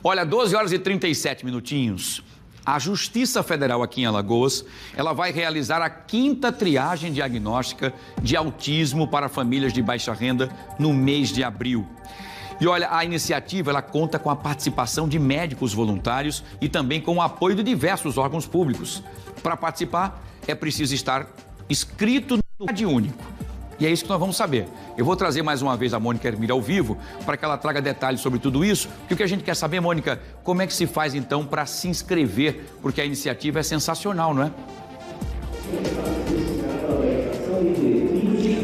Olha, 12 horas e 37 minutinhos. A Justiça Federal aqui em Alagoas, ela vai realizar a 5ª triagem diagnóstica de autismo para famílias de baixa renda no mês de abril. E olha, a iniciativa ela conta com a participação de médicos voluntários e também com o apoio de diversos órgãos públicos. Para participar, é preciso estar inscrito no CadÚnico. E é isso que nós vamos saber. Eu vou trazer mais uma vez a Mônica Hermília ao vivo para que ela traga detalhes sobre tudo isso. E o que a gente quer saber, Mônica, como é que se faz então para se inscrever? Porque a iniciativa é sensacional, não é?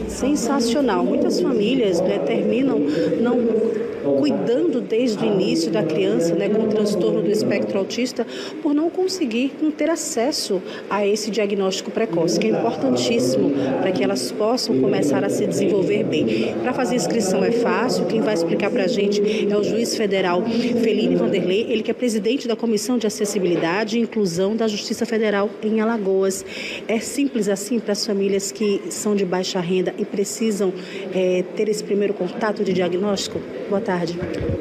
Sensacional. Muitas famílias terminam não cuidando desde o início da criança com o transtorno do espectro autista por não conseguir não ter acesso a esse diagnóstico precoce, que é importantíssimo para que elas possam começar a se desenvolver bem. Para fazer inscrição é fácil, quem vai explicar para a gente é o juiz federal Feline Vanderlei, ele que é presidente da Comissão de Acessibilidade e Inclusão da Justiça Federal em Alagoas. É simples assim para as famílias que são de baixa renda e precisam ter esse primeiro contato de diagnóstico? Boa tarde.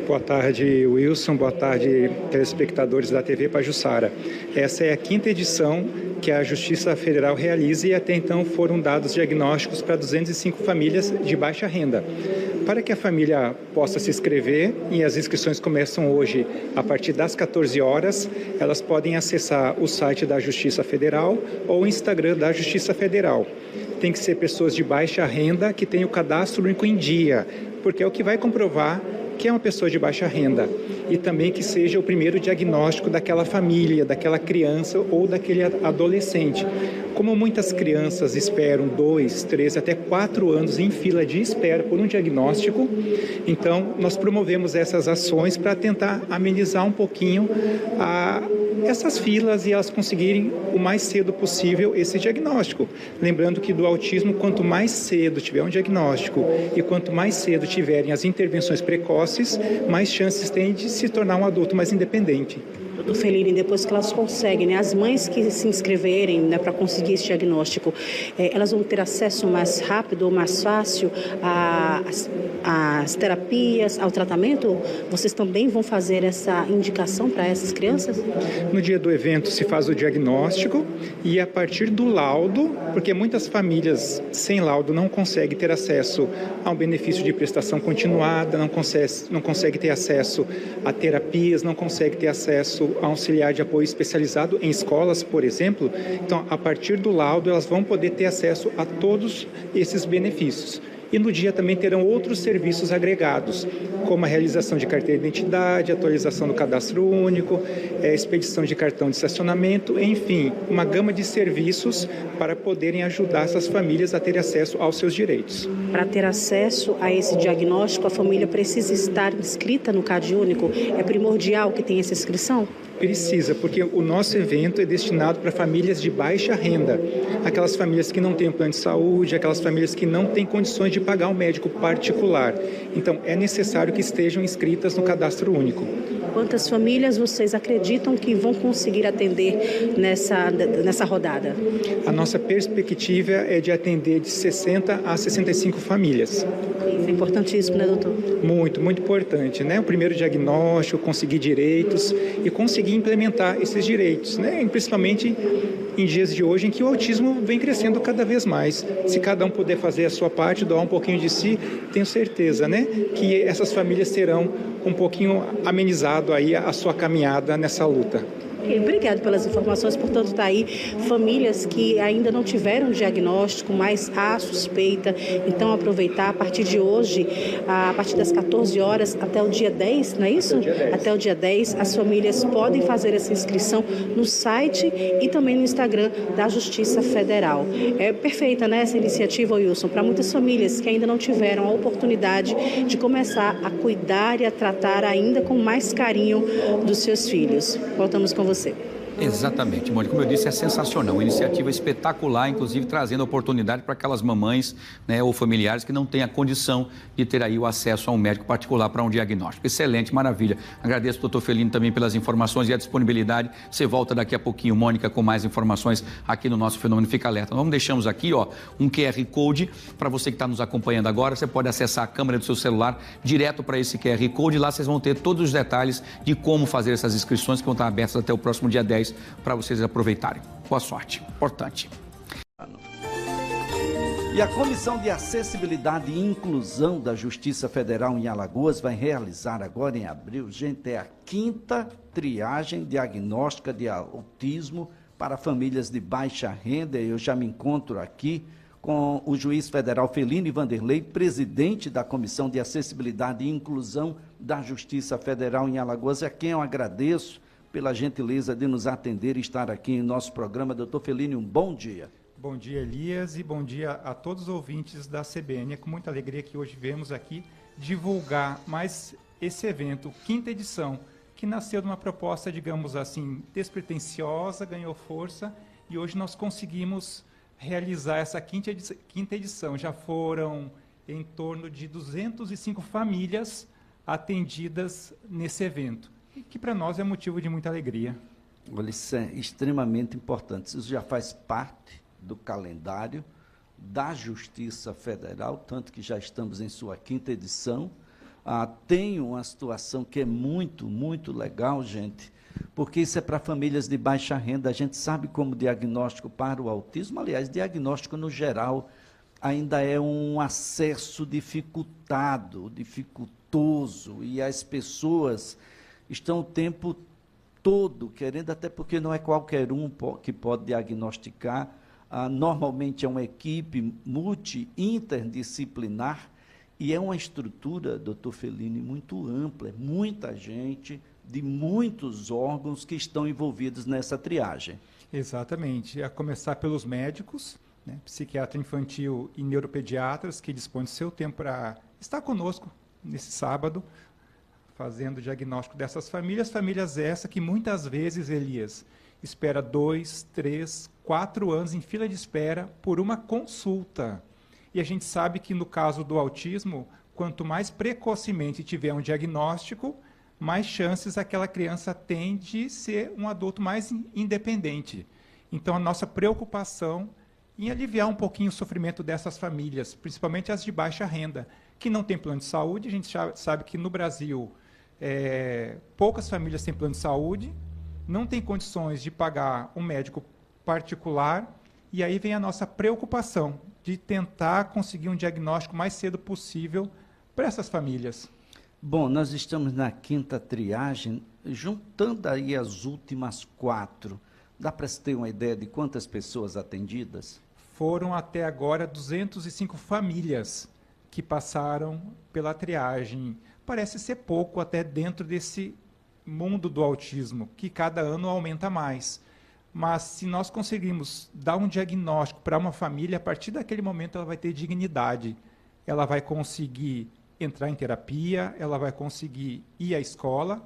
Boa tarde, Wilson. Boa tarde, telespectadores da TV Pajuçara. Essa é a 5ª edição que a Justiça Federal realiza e até então foram dados diagnósticos para 205 famílias de baixa renda. Para que a família possa se inscrever, e as inscrições começam hoje a partir das 14 horas, elas podem acessar o site da Justiça Federal ou o Instagram da Justiça Federal. Tem que ser pessoas de baixa renda que tenham o cadastro único em dia, porque é o que vai comprovar que é uma pessoa de baixa renda e também que seja o primeiro diagnóstico daquela família, daquela criança ou daquele adolescente. Como muitas crianças esperam 2, 3, até 4 anos em fila de espera por um diagnóstico, então nós promovemos essas ações para tentar amenizar um pouquinho essas filas e elas conseguirem o mais cedo possível esse diagnóstico. Lembrando que do autismo, quanto mais cedo tiver um diagnóstico e quanto mais cedo tiverem as intervenções precoces, mais chances tem de se tornar um adulto mais independente. Doutor Feline, depois que elas conseguem, as mães que se inscreverem para conseguir esse diagnóstico, elas vão ter acesso mais rápido ou mais fácil às terapias, ao tratamento? Vocês também vão fazer essa indicação para essas crianças? No dia do evento se faz o diagnóstico e a partir do laudo, porque muitas famílias sem laudo não conseguem ter acesso ao benefício de prestação continuada, não consegue ter acesso a terapias, não consegue ter acesso a auxiliar de apoio especializado em escolas, por exemplo. Então, a partir do laudo, elas vão poder ter acesso a todos esses benefícios. E no dia também terão outros serviços agregados, como a realização de carteira de identidade, atualização do cadastro único, expedição de cartão de estacionamento, enfim, uma gama de serviços para poderem ajudar essas famílias a terem acesso aos seus direitos. Para ter acesso a esse diagnóstico, a família precisa estar inscrita no CadÚnico? É primordial que tenha essa inscrição? Precisa, porque o nosso evento é destinado para famílias de baixa renda, aquelas famílias que não têm plano de saúde, aquelas famílias que não têm condições de pagar um médico particular. Então, é necessário que estejam inscritas no cadastro único. Quantas famílias vocês acreditam que vão conseguir atender nessa rodada? A nossa perspectiva é de atender de 60 a 65 famílias. Isso é importantíssimo, né, doutor? Muito, muito importante, né? O primeiro diagnóstico, conseguir direitos e conseguir implementar esses direitos, né? E principalmente em dias de hoje em que o autismo vem crescendo cada vez mais. Se cada um puder fazer a sua parte, doar um pouquinho de si, tenho certeza, né, que essas famílias terão um pouquinho amenizado aí a sua caminhada nessa luta. Obrigado pelas informações. Portanto, está aí famílias que ainda não tiveram diagnóstico, mas há suspeita. Então, aproveitar a partir de hoje, a partir das 14 horas até o dia 10, não é isso? Até o dia 10, as famílias podem fazer essa inscrição no site e também no Instagram da Justiça Federal. É perfeita, né, essa iniciativa, Wilson, para muitas famílias que ainda não tiveram a oportunidade de começar a cuidar e a tratar ainda com mais carinho dos seus filhos. Voltamos com você. Exatamente, Mônica. Como eu disse, é sensacional. Uma iniciativa espetacular, inclusive trazendo oportunidade para aquelas mamães, né, ou familiares que não têm a condição de ter aí o acesso a um médico particular para um diagnóstico. Excelente, maravilha. Agradeço ao doutor Felino também pelas informações e a disponibilidade. Você volta daqui a pouquinho, Mônica, com mais informações aqui no nosso Fenômeno Fica Alerta. Nós deixamos aqui, ó, um QR Code para você que está nos acompanhando agora. Você pode acessar a câmera do seu celular direto para esse QR Code. Lá vocês vão ter todos os detalhes de como fazer essas inscrições que vão estar abertas até o próximo dia 10 para vocês aproveitarem. Boa sorte. Importante. E a Comissão de Acessibilidade e Inclusão da Justiça Federal em Alagoas vai realizar agora em abril, gente, é a 5ª triagem diagnóstica de autismo para famílias de baixa renda. Eu já me encontro aqui com o juiz federal Felino Vanderlei, presidente da Comissão de Acessibilidade e Inclusão da Justiça Federal em Alagoas, a quem eu agradeço pela gentileza de nos atender e estar aqui em nosso programa. Doutor Felino, um bom dia. Bom dia, Elias, e bom dia a todos os ouvintes da CBN. É com muita alegria que hoje viemos aqui divulgar mais esse evento, 5ª edição, que nasceu de uma proposta, digamos assim, despretensiosa, ganhou força, e hoje nós conseguimos realizar essa 5ª edição. Já foram em torno de 205 famílias atendidas nesse evento, e que para nós é motivo de muita alegria. Olha, isso é extremamente importante. Isso já faz parte do calendário da Justiça Federal, tanto que já estamos em sua 5ª edição. Tem uma situação que é muito, muito legal, gente, porque isso é para famílias de baixa renda. A gente sabe como diagnóstico para o autismo, aliás, diagnóstico no geral, ainda é um acesso dificultoso, e as pessoas estão o tempo todo querendo, até porque não é qualquer um que pode diagnosticar. Normalmente é uma equipe multi-interdisciplinar e é uma estrutura, doutor Felino, muito ampla, é muita gente de muitos órgãos que estão envolvidos nessa triagem. Exatamente, a começar pelos médicos, né, psiquiatra infantil e neuropediatras, que dispõem do seu tempo para estar conosco nesse sábado, fazendo o diagnóstico dessas famílias essas que muitas vezes, Elias, espera 2, 3, 4 anos em fila de espera por uma consulta. E a gente sabe que no caso do autismo, quanto mais precocemente tiver um diagnóstico, mais chances aquela criança tem de ser um adulto mais independente. Então a nossa preocupação em aliviar um pouquinho o sofrimento dessas famílias, principalmente as de baixa renda, que não tem plano de saúde. A gente sabe que no Brasil poucas famílias têm plano de saúde, não tem condições de pagar um médico particular, e aí vem a nossa preocupação de tentar conseguir um diagnóstico mais cedo possível para essas famílias. Bom, nós estamos na 5ª triagem, juntando aí as últimas 4. Dá para se ter uma ideia de quantas pessoas atendidas? Foram até agora 205 famílias que passaram pela triagem. Parece ser pouco até dentro desse mundo do autismo, que cada ano aumenta mais. Mas se nós conseguirmos dar um diagnóstico para uma família, a partir daquele momento ela vai ter dignidade. Ela vai conseguir entrar em terapia, ela vai conseguir ir à escola,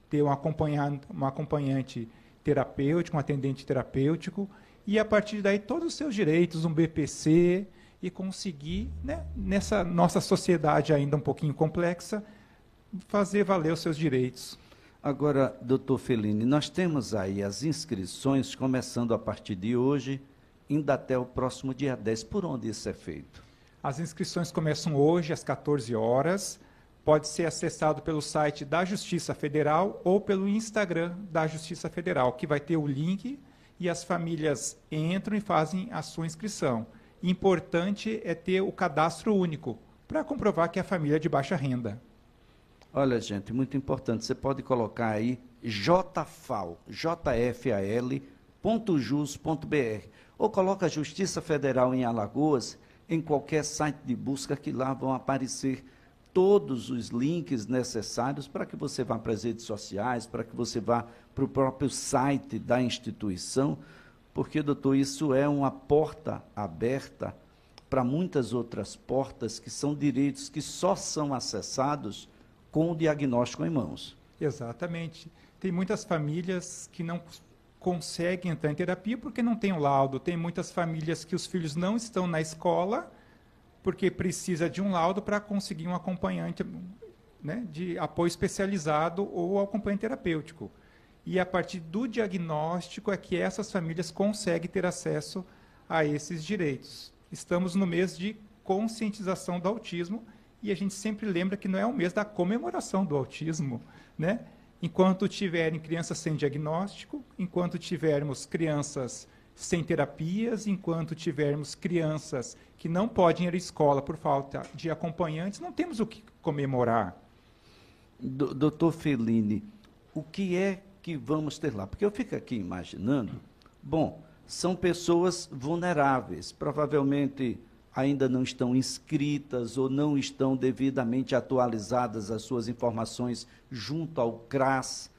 ter um acompanhante terapêutico, um atendente terapêutico, e a partir daí todos os seus direitos, um BPC, e conseguir, né, nessa nossa sociedade ainda um pouquinho complexa, fazer valer os seus direitos. Agora, doutor Felino, nós temos aí as inscrições começando a partir de hoje, indo até o próximo dia 10. Por onde isso é feito? As inscrições começam hoje, às 14 horas. Pode ser acessado pelo site da Justiça Federal ou pelo Instagram da Justiça Federal, que vai ter o link e as famílias entram e fazem a sua inscrição. Importante é ter o cadastro único, para comprovar que é a família é de baixa renda. Olha, gente, muito importante, você pode colocar aí jfal.jus.br ou coloca a Justiça Federal em Alagoas em qualquer site de busca, que lá vão aparecer todos os links necessários para que você vá para as redes sociais, para que você vá para o próprio site da instituição, porque, doutor, isso é uma porta aberta para muitas outras portas que são direitos que só são acessados com o diagnóstico em mãos. Exatamente. Tem muitas famílias que não conseguem entrar em terapia porque não tem um laudo. Tem muitas famílias que os filhos não estão na escola porque precisa de um laudo para conseguir um acompanhante, né, de apoio especializado ou acompanhante terapêutico. E a partir do diagnóstico é que essas famílias conseguem ter acesso a esses direitos. Estamos no mês de conscientização do autismo e a gente sempre lembra que não é o mês da comemoração do autismo, né? Enquanto tiverem crianças sem diagnóstico, enquanto tivermos crianças sem terapias, enquanto tivermos crianças que não podem ir à escola por falta de acompanhantes, não temos o que comemorar. Doutor Fellini, o que é que vamos ter lá? Porque eu fico aqui imaginando, bom, são pessoas vulneráveis, provavelmente ainda não estão inscritas ou não estão devidamente atualizadas as suas informações junto ao CRAS,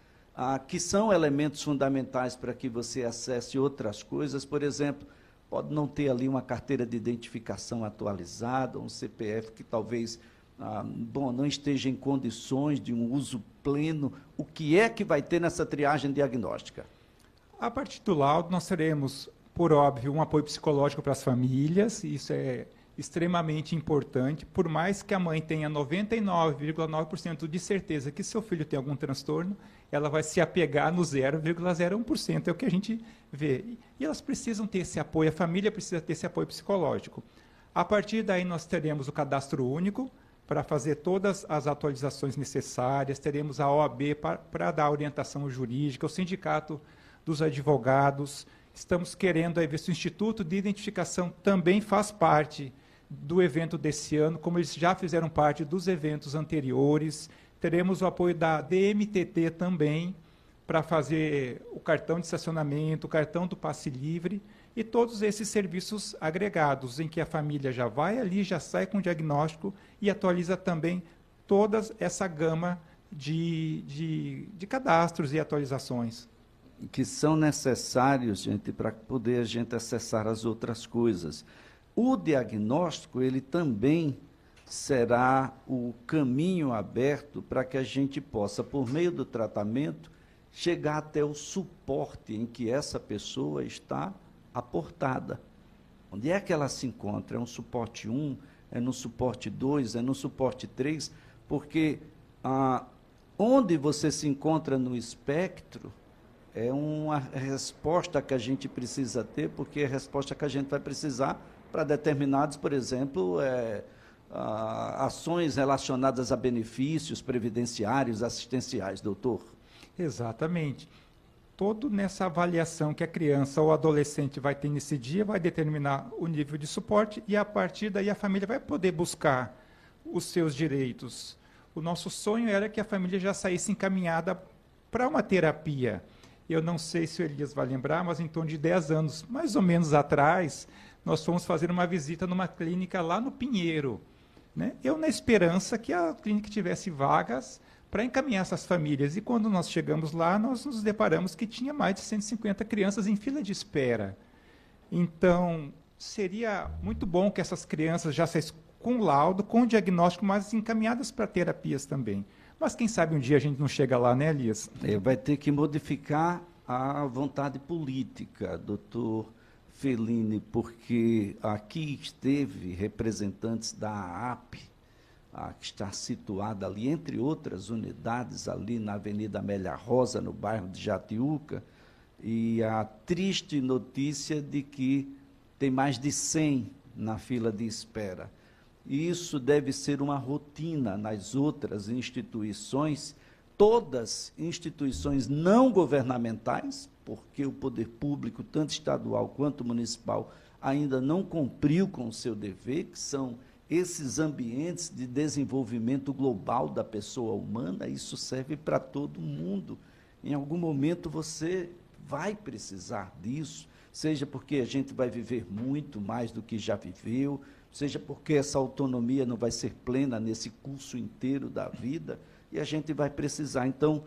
que são elementos fundamentais para que você acesse outras coisas. Por exemplo, pode não ter ali uma carteira de identificação atualizada, um CPF que talvez não esteja em condições de um uso pleno. O que é que vai ter nessa triagem diagnóstica? A partir do laudo, nós teremos, por óbvio, um apoio psicológico para as famílias, isso é extremamente importante, por mais que a mãe tenha 99,9% de certeza que seu filho tem algum transtorno, ela vai se apegar no 0,01%, é o que a gente vê. E elas precisam ter esse apoio, a família precisa ter esse apoio psicológico. A partir daí, nós teremos o cadastro único para fazer todas as atualizações necessárias, teremos a OAB para dar orientação jurídica, o sindicato dos advogados. Estamos querendo aí ver se o Instituto de Identificação também faz parte do evento desse ano, como eles já fizeram parte dos eventos anteriores. Teremos o apoio da DMTT também, para fazer o cartão de estacionamento, o cartão do passe livre, e todos esses serviços agregados, em que a família já vai ali, já sai com o diagnóstico e atualiza também toda essa gama de cadastros e atualizações. Que são necessários, gente, para poder a gente acessar as outras coisas. O diagnóstico, ele também será o caminho aberto para que a gente possa, por meio do tratamento, chegar até o suporte em que essa pessoa está aportada. Onde é que ela se encontra? É um suporte 1, é no suporte 2, é no suporte 3? Porque onde você se encontra no espectro é uma resposta que a gente precisa ter, porque é a resposta que a gente vai precisar para determinados, por exemplo, ações relacionadas a benefícios previdenciários, assistenciais, doutor. Exatamente. Todo nessa avaliação que a criança ou adolescente vai ter nesse dia vai determinar o nível de suporte e, a partir daí, a família vai poder buscar os seus direitos. O nosso sonho era que a família já saísse encaminhada para uma terapia. Eu não sei se o Elias vai lembrar, mas em torno de 10 anos, mais ou menos atrás, nós fomos fazer uma visita numa clínica lá no Pinheiro, né? Eu na esperança que a clínica tivesse vagas para encaminhar essas famílias. E quando nós chegamos lá, nós nos deparamos que tinha mais de 150 crianças em fila de espera. Então, seria muito bom que essas crianças já saíssem com laudo, com diagnóstico, mas encaminhadas para terapias também. Mas quem sabe um dia a gente não chega lá, né, Elias? Vai ter que modificar a vontade política, doutor Fellini, porque aqui esteve representantes da AAP, que está situada ali, entre outras unidades, ali na Avenida Amélia Rosa, no bairro de Jatiuca, e a triste notícia de que tem mais de 100 na fila de espera. E isso deve ser uma rotina nas outras instituições, todas instituições não governamentais, porque o poder público, tanto estadual quanto municipal, ainda não cumpriu com o seu dever, que são esses ambientes de desenvolvimento global da pessoa humana. Isso serve para todo mundo. Em algum momento você vai precisar disso, seja porque a gente vai viver muito mais do que já viveu, seja porque essa autonomia não vai ser plena nesse curso inteiro da vida, e a gente vai precisar. Então,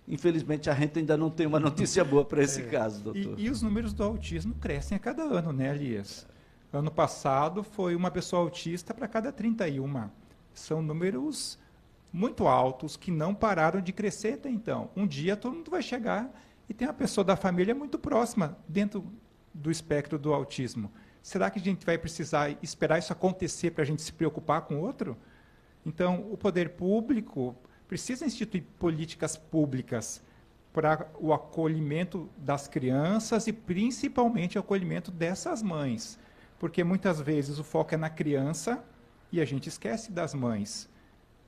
infelizmente, a gente ainda não tem uma notícia boa para esse caso, doutor. E os números do autismo crescem a cada ano, né, Elias? Ano passado foi uma pessoa autista para cada 31. São números muito altos que não pararam de crescer até então. Um dia todo mundo vai chegar e tem uma pessoa da família muito próxima, dentro do espectro do autismo. Será que a gente vai precisar esperar isso acontecer para a gente se preocupar com o outro? Então, o poder público precisa instituir políticas públicas para o acolhimento das crianças e, principalmente, o acolhimento dessas mães. Porque, muitas vezes, o foco é na criança e a gente esquece das mães.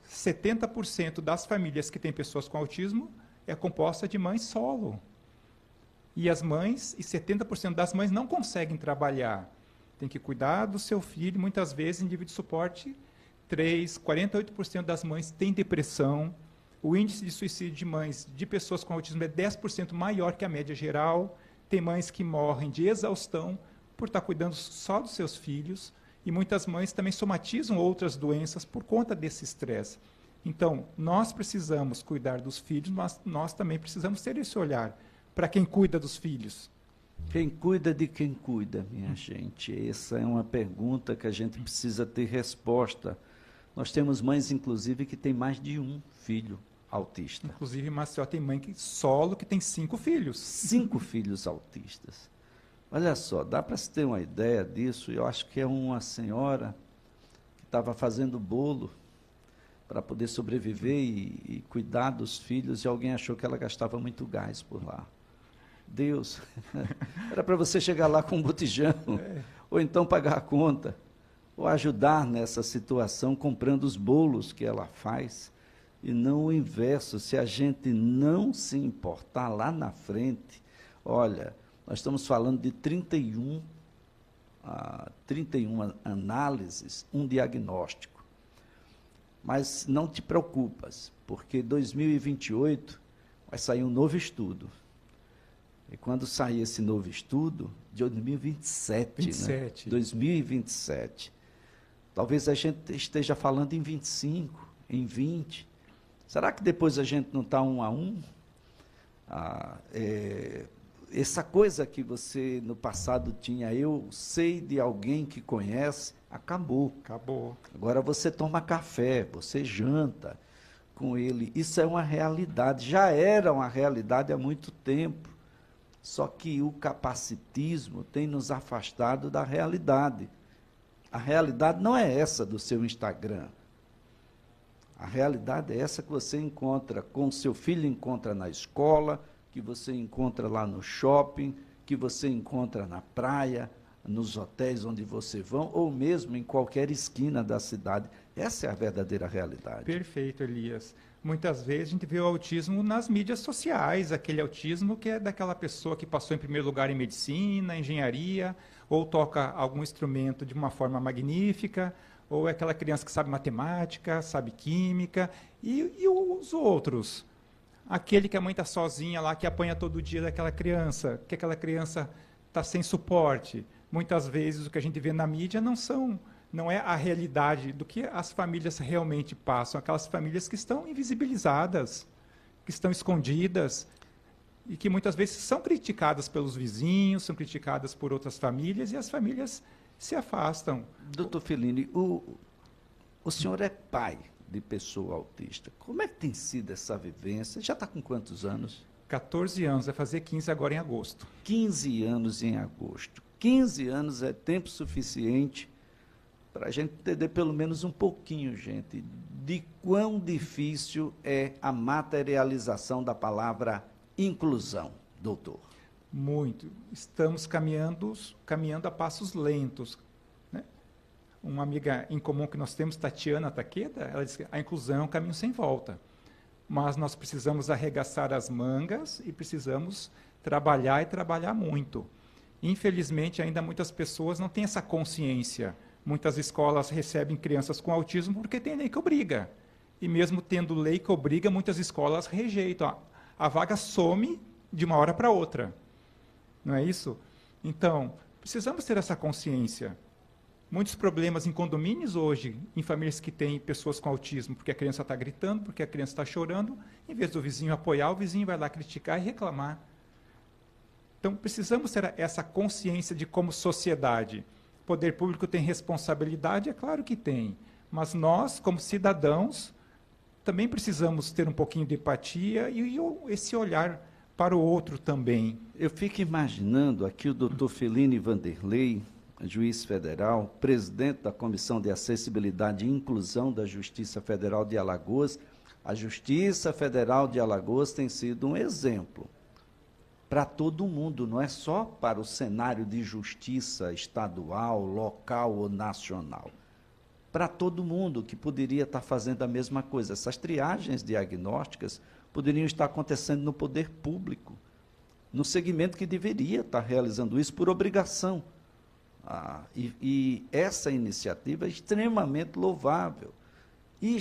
70% das famílias que têm pessoas com autismo é composta de mães solo. E as mães, e 70% das mães não conseguem trabalhar. Tem que cuidar do seu filho, muitas vezes em nível de suporte 3, 48% das mães têm depressão. O índice de suicídio de mães de pessoas com autismo é 10% maior que a média geral. Tem mães que morrem de exaustão por estar cuidando só dos seus filhos. E muitas mães também somatizam outras doenças por conta desse estresse. Então, nós precisamos cuidar dos filhos, mas nós também precisamos ter esse olhar para quem cuida dos filhos. Quem cuida de quem cuida, minha gente? Essa é uma pergunta que a gente precisa ter resposta. Nós temos mães, inclusive, que têm mais de um filho autista. Inclusive, Maceió tem mãe solo que tem 5 filhos. 5 filhos autistas. Olha só, dá para se ter uma ideia disso. Eu acho que é uma senhora que estava fazendo bolo para poder sobreviver e cuidar dos filhos, e alguém achou que ela gastava muito gás por lá. Deus, era para você chegar lá com um botijão, ou então pagar a conta, ou ajudar nessa situação comprando os bolos que ela faz, e não o inverso. Se a gente não se importar lá na frente, olha, nós estamos falando de 31 análises, um diagnóstico. Mas não te preocupas, porque 2028 vai sair um novo estudo. E quando sair esse novo estudo, de 2027, né? 2027, talvez a gente esteja falando em 25, em 20. Será que depois a gente não está 1 a 1? Essa coisa que você no passado tinha, eu sei de alguém que conhece, acabou. Acabou. Agora você toma café, você janta com ele. Isso é uma realidade, já era uma realidade há muito tempo. Só que o capacitismo tem nos afastado da realidade. A realidade não é essa do seu Instagram. A realidade é essa que você encontra, com o seu filho encontra na escola, que você encontra lá no shopping, que você encontra na praia, nos hotéis onde você vão, ou mesmo em qualquer esquina da cidade. Essa é a verdadeira realidade. Perfeito, Elias. Muitas vezes a gente vê o autismo nas mídias sociais, aquele autismo que é daquela pessoa que passou em primeiro lugar em medicina, engenharia, ou toca algum instrumento de uma forma magnífica, ou é aquela criança que sabe matemática, sabe química, e os outros. Aquele que a mãe está sozinha lá, que apanha todo dia daquela criança, que aquela criança está sem suporte. Muitas vezes o que a gente vê na mídia não é a realidade do que as famílias realmente passam, aquelas famílias que estão invisibilizadas, que estão escondidas, e que muitas vezes são criticadas pelos vizinhos, são criticadas por outras famílias, e as famílias se afastam. Doutor Fellini, o senhor é pai de pessoa autista. Como é que tem sido essa vivência? Já está com quantos anos? 14 anos, vai fazer 15 agora em agosto. 15 anos em agosto. 15 anos é tempo suficiente para a gente entender pelo menos um pouquinho, gente, de quão difícil é a materialização da palavra inclusão, doutor. Muito. Estamos caminhando a passos lentos. Né? Uma amiga em comum que nós temos, Tatiana Taqueda, ela diz que a inclusão é um caminho sem volta. Mas nós precisamos arregaçar as mangas e precisamos trabalhar e trabalhar muito. Infelizmente, ainda muitas pessoas não têm essa consciência. Muitas escolas recebem crianças com autismo porque tem lei que obriga. E mesmo tendo lei que obriga, muitas escolas rejeitam. A vaga some de uma hora para outra. Não é isso? Então, precisamos ter essa consciência. Muitos problemas em condomínios hoje, em famílias que têm pessoas com autismo, porque a criança está gritando, porque a criança está chorando, em vez do vizinho apoiar, o vizinho vai lá criticar e reclamar. Então, precisamos ter essa consciência de como sociedade. O poder público tem responsabilidade? É claro que tem. Mas nós, como cidadãos, também precisamos ter um pouquinho de empatia e esse olhar para o outro também. Eu fico imaginando aqui o doutor Feline Vanderlei, juiz federal, presidente da Comissão de Acessibilidade e Inclusão da Justiça Federal de Alagoas. A Justiça Federal de Alagoas tem sido um exemplo para todo mundo, não é só para o cenário de justiça estadual, local ou nacional. Para todo mundo que poderia estar fazendo a mesma coisa. Essas triagens diagnósticas poderiam estar acontecendo no poder público, no segmento que deveria estar realizando isso por obrigação. E essa iniciativa é extremamente louvável, e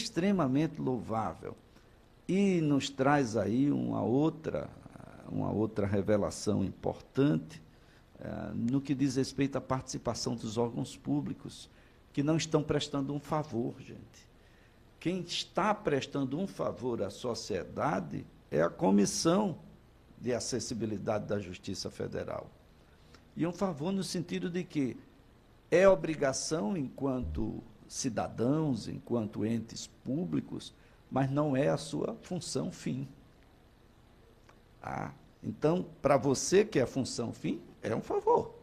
nos traz aí uma outra revelação importante no que diz respeito à participação dos órgãos públicos, que não estão prestando um favor, gente. Quem está prestando um favor à sociedade é a Comissão de Acessibilidade da Justiça Federal. E um favor no sentido de que é obrigação enquanto cidadãos, enquanto entes públicos, mas não é a sua função fim. Então, para você que é a função fim, é um favor,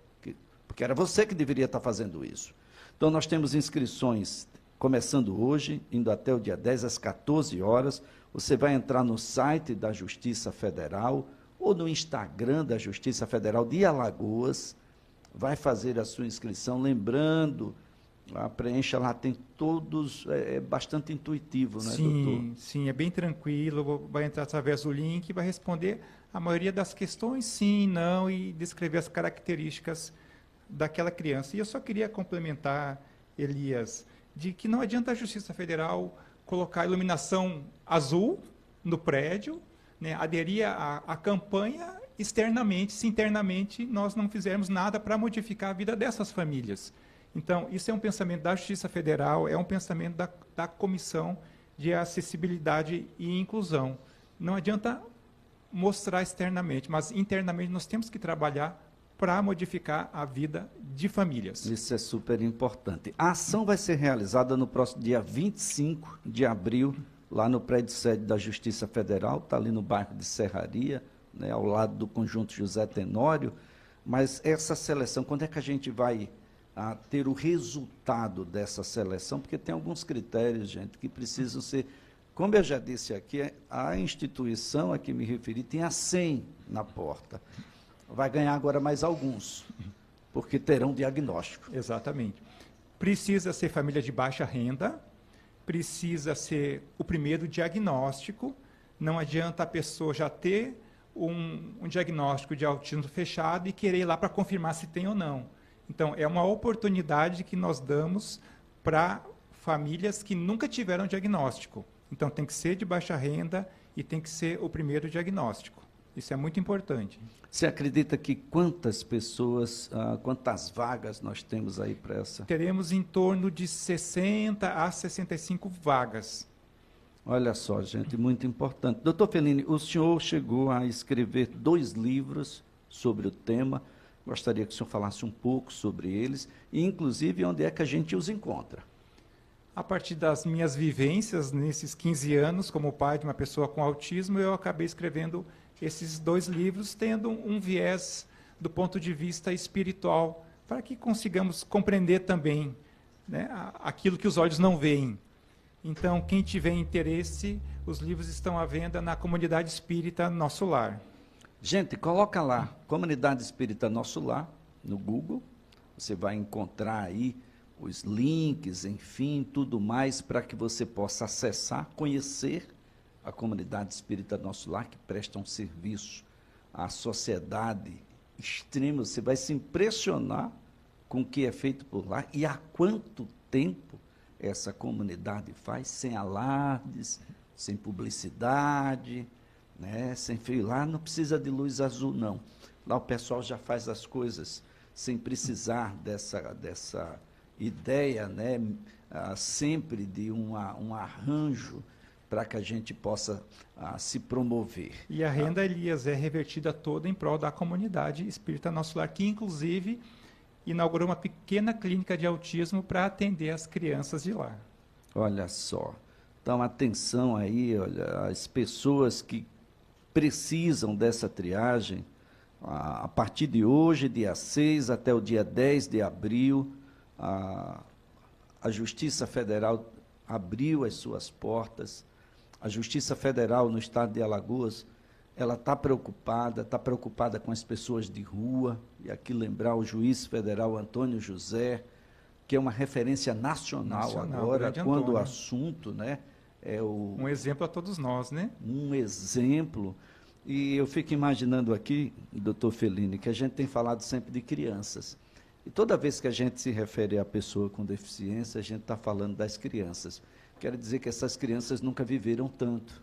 porque era você que deveria estar fazendo isso. Então, nós temos inscrições começando hoje, indo até o dia 10 às 14 horas. Você vai entrar no site da Justiça Federal ou no Instagram da Justiça Federal de Alagoas, vai fazer a sua inscrição, lembrando, preencha lá, tem todos, é bastante intuitivo, né, doutor? Sim, é bem tranquilo, vai entrar através do link e vai responder a maioria das questões, sim, não, e descrever as características daquela criança. E eu só queria complementar, Elias, de que não adianta a Justiça Federal colocar iluminação azul no prédio, né, aderir à campanha externamente, se internamente nós não fizermos nada para modificar a vida dessas famílias. Então, isso é um pensamento da Justiça Federal, é um pensamento da Comissão de Acessibilidade e Inclusão. Não adianta mostrar externamente, mas internamente nós temos que trabalhar para modificar a vida de famílias. Isso é super importante. A ação vai ser realizada no próximo dia 25 de abril, lá no prédio sede da Justiça Federal, está ali no bairro de Serraria, né, ao lado do Conjunto José Tenório. Mas essa seleção, quando é que a gente vai ter o resultado dessa seleção? Porque tem alguns critérios, gente, que precisam ser... Como eu já disse aqui, a instituição a que me referi tem a 100 na porta. Vai ganhar agora mais alguns, porque terão diagnóstico. Exatamente. Precisa ser família de baixa renda, precisa ser o primeiro diagnóstico. Não adianta a pessoa já ter um diagnóstico de autismo fechado e querer ir lá para confirmar se tem ou não. Então, é uma oportunidade que nós damos para famílias que nunca tiveram diagnóstico. Então, tem que ser de baixa renda e tem que ser o primeiro diagnóstico. Isso é muito importante. Você acredita que quantas pessoas, quantas vagas nós temos aí para essa? Teremos em torno de 60 a 65 vagas. Olha só, gente, muito importante. Doutor Feline, o senhor chegou a escrever 2 livros sobre o tema. Gostaria que o senhor falasse um pouco sobre eles e, inclusive, onde é que a gente os encontra. A partir das minhas vivências, nesses 15 anos, como pai de uma pessoa com autismo, eu acabei escrevendo esses 2 livros, tendo um viés do ponto de vista espiritual, para que consigamos compreender também, né, aquilo que os olhos não veem. Então, quem tiver interesse, os livros estão à venda na Comunidade Espírita Nosso Lar. Gente, coloca lá, Comunidade Espírita Nosso Lar, no Google, você vai encontrar aí os links, enfim, tudo mais, para que você possa acessar, conhecer a Comunidade Espírita Nosso Lar, que presta um serviço à sociedade extremo. Você vai se impressionar com o que é feito por lá e há quanto tempo essa comunidade faz, sem alardes, sem publicidade, né, sem fio. Lá não precisa de luz azul, não. Lá o pessoal já faz as coisas sem precisar dessa ideia, né, sempre de um arranjo para que a gente possa se promover. E a renda, Elias, é revertida toda em prol da Comunidade Espírita Nosso Lar, que inclusive inaugurou uma pequena clínica de autismo para atender as crianças de lá. Olha só. Então, atenção aí, olha, as pessoas que precisam dessa triagem, a partir de hoje, dia 6 até o dia 10 de abril, a Justiça Federal abriu as suas portas. A Justiça Federal no estado de Alagoas, ela está preocupada com as pessoas de rua, e aqui lembrar o juiz federal Antônio José, que é uma referência nacional agora, quando o assunto, né, é um exemplo a todos nós, né? Um exemplo. E eu fico imaginando aqui, doutor Fellini, que a gente tem falado sempre de crianças. E toda vez que a gente se refere à pessoa com deficiência, a gente está falando das crianças. Quero dizer que essas crianças nunca viveram tanto.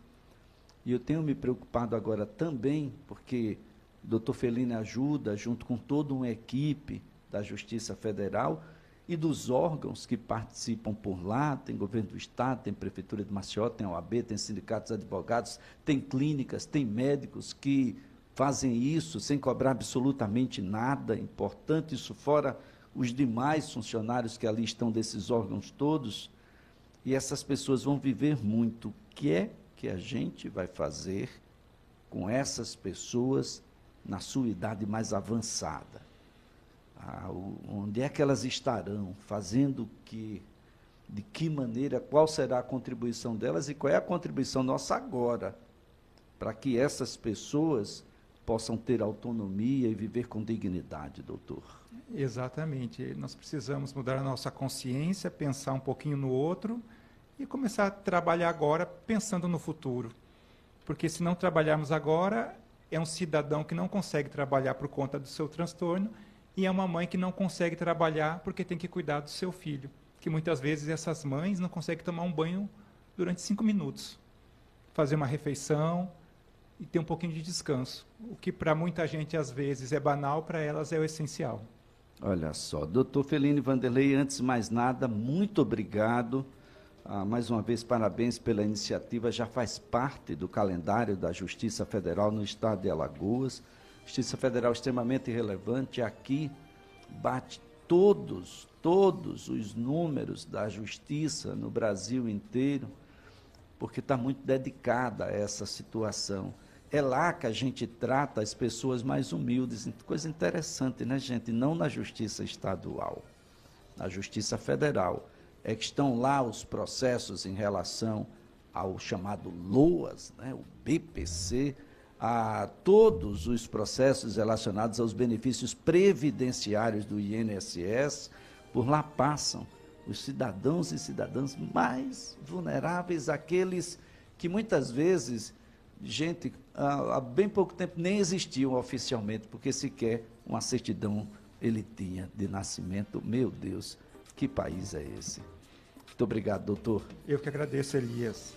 E eu tenho me preocupado agora também, porque o doutor Fellini ajuda, junto com toda uma equipe da Justiça Federal e dos órgãos que participam por lá, tem governo do Estado, tem Prefeitura de Maceió, tem OAB, tem sindicatos de advogados, tem clínicas, tem médicos que fazem isso sem cobrar absolutamente nada, importante, isso fora os demais funcionários que ali estão desses órgãos todos, e essas pessoas vão viver muito. O que é que a gente vai fazer com essas pessoas na sua idade mais avançada? Onde é que elas estarão? Fazendo o quê? De que maneira? Qual será a contribuição delas e qual é a contribuição nossa agora para que essas pessoas possam ter autonomia e viver com dignidade, doutor? Exatamente. Nós precisamos mudar a nossa consciência, pensar um pouquinho no outro e começar a trabalhar agora pensando no futuro. Porque se não trabalharmos agora, é um cidadão que não consegue trabalhar por conta do seu transtorno e é uma mãe que não consegue trabalhar porque tem que cuidar do seu filho. Que muitas vezes essas mães não conseguem tomar um banho durante 5 minutos, fazer uma refeição e ter um pouquinho de descanso. O que para muita gente às vezes é banal, para elas é o essencial. Olha só, doutor Fellini Vanderlei, antes de mais nada, muito obrigado. Mais uma vez, parabéns pela iniciativa, já faz parte do calendário da Justiça Federal no estado de Alagoas. Justiça Federal extremamente relevante, aqui bate todos os números da justiça no Brasil inteiro, porque está muito dedicada a essa situação. É lá que a gente trata as pessoas mais humildes, coisa interessante, né, gente? Não na Justiça Estadual, na Justiça Federal. É que estão lá os processos em relação ao chamado LOAS, né, o BPC, a todos os processos relacionados aos benefícios previdenciários do INSS. Por lá passam os cidadãos e cidadãs mais vulneráveis, aqueles que muitas vezes, gente, há bem pouco tempo nem existiam oficialmente, porque sequer uma certidão ele tinha de nascimento. Meu Deus, que país é esse? Muito obrigado, doutor. Eu que agradeço, Elias.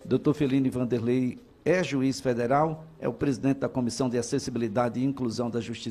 Doutor Fellini Vanderlei é juiz federal, é o presidente da Comissão de Acessibilidade e Inclusão da Justiça